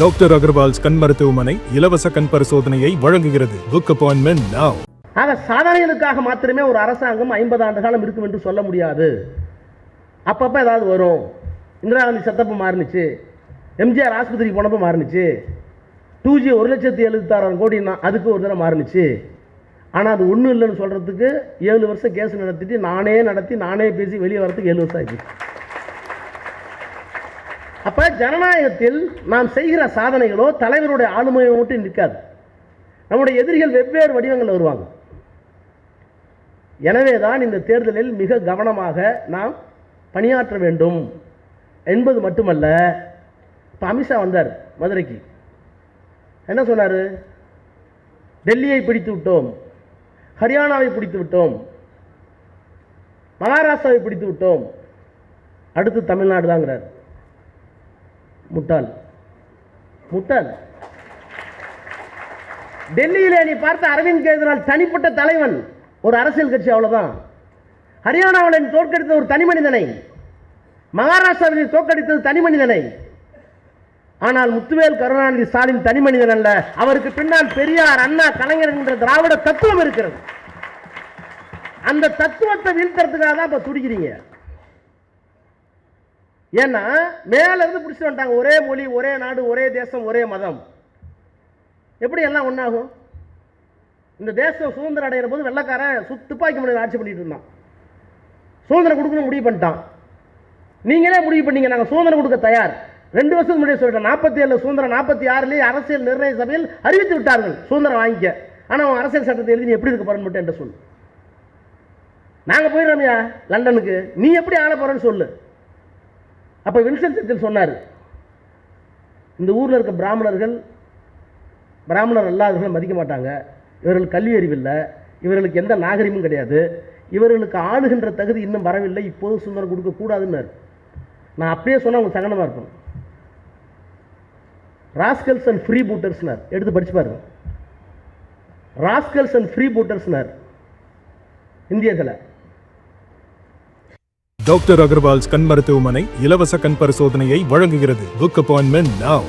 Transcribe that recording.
Doctor Agarwal's கண் மருத்துவமனை இலவச கண் பரிசோதனையை வழங்குகிறது. Book appointment now. ஆக சாதனைகளுக்காக மாத்திரமே ஒரு அரசாங்கம் 50 ஆண்டு காலம் இருக்கும் என்று சொல்ல முடியாது. அப்பப்போ ஏதாவது வரும். இந்திரா காந்தி செத்தப்ப மாறுனுச்சு, எம்ஜிஆர் ஆஸ்பத்திரிக்கு போனப்போ மாறுனுச்சு, 2G 1,76,000 கோடினா அதுக்கு ஒரு தடவை மாறுனுச்சு. ஆனால் அது ஒன்றும் இல்லைன்னு சொல்கிறதுக்கு 7 வருஷம் கேஸ் நடத்திட்டு நானே பேசி வெளியே வரத்துக்கு 7 வருஷம் ஆகிடுச்சு. அப்போ ஜனநாயகத்தில் நாம் செய்கிற சாதனைகளோ தலைவருடைய ஆளுமையோ மட்டும் நிற்காது. நம்முடைய எதிரிகள் வெவ்வேறு வடிவங்கள் வருவாங்க. எனவே தான் இந்த தேர்தலில் மிக கவனமாக நாம் பணியாற்ற வேண்டும் என்பது மட்டுமல்ல. இப்போ அமித்ஷா வந்தார் மதுரைக்கு, என்ன சொன்னார்? டெல்லியை பிடித்து விட்டோம், ஹரியானாவை பிடித்து விட்டோம், மகாராஷ்டிராவை பிடித்து விட்டோம், அடுத்து தமிழ்நாடு தாங்கிறார். முட்டாள். டெல்லியிலே நீ பார்த்த அரவிந்த் கெஜ்ரிவால் தனிப்பட்ட தலைவன், ஒரு அரசியல் கட்சி, அவ்வளவுதான். ஹரியானாவில் தோற்கடித்த ஒரு தனி மனிதனை, மகாராஷ்டிராவில் தோற்கடித்தது தனி மனிதனை. ஆனால் முத்துவேல் கருணாநிதி ஸ்டாலின் தனி மனிதன் அல்ல. அவருக்கு பின்னால் பெரியார், அண்ணா, கலைஞர் என்ற திராவிட தத்துவம் இருக்கிறது. அந்த தத்துவத்தை வீழ்த்துறதுக்காக தான் இப்ப துடிக்கிறீங்க. ஏன்னா மேல இருந்து பிடிச்சிட்டு வந்துட்டாங்க. ஒரே மொழி, ஒரே நாடு, ஒரே தேசம், ஒரே மதம். எப்படி எல்லாம் ஒன்றாகும்? இந்த தேசம் சுதந்திரம் அடைகிற போது வெள்ளக்காரன் துப்பாக்கி முனையில் ஆட்சி பண்ணிட்டு இருந்தான். சுதந்திரம் கொடுக்கணும் முடிவு பண்ணிட்டான். நீங்களே முடிவு பண்ணீங்க நாங்கள் சுதந்திரம் கொடுக்க தயார். 2 வருஷத்துக்கு முன்னாடி சொல்லிட்டேன். 47 சுதந்திரம் 46 அரசியல் நிர்ணய சபையில் அறிவித்து விட்டார்கள் சுதந்திரம் வாங்கிக்க. ஆனால் அரசியல் சட்டத்தை எழுதி நீ எப்படி இருக்க போறன்னு மட்டும் என்கிட்ட சொல்லு. நாங்கள் போயிடுறோம்யா லண்டனுக்கு, நீ எப்படி ஆள போறன்னு சொல்லு. அப்போ வின்சென்ட் சர்ச்சில் சொன்னார், இந்த ஊரில் இருக்க பிராமணர் அல்லாதவர்களை மதிக்க மாட்டாங்க, இவர்களுக்கு கல்வி அறிவில்லை, இவர்களுக்கு எந்த நாகரிகமும் கிடையாது, இவர்களுக்கு ஆளுகின்ற தகுதி இன்னும் வரவில்லை, இப்போது சுதந்திரம் கொடுக்கக்கூடாதுன்னு. நான் அப்படியே சொன்னால் உங்களுக்கு சங்கடமாக இருக்கும். ராஸ்கல்ஸ் அண்ட் ஃப்ரீ பூட்டர்ஸ்னார், எடுத்து படிச்சு பாருங்க. ராஸ்கல்ஸ் அண்ட் ஃப்ரீ பூட்டர்ஸ்னார் இந்தியர்களை. டாக்டர் அகர்வால்ஸ் கண் மருத்துவமனை இலவச கண் பரிசோதனையை வழங்குகிறது. Book appointment now.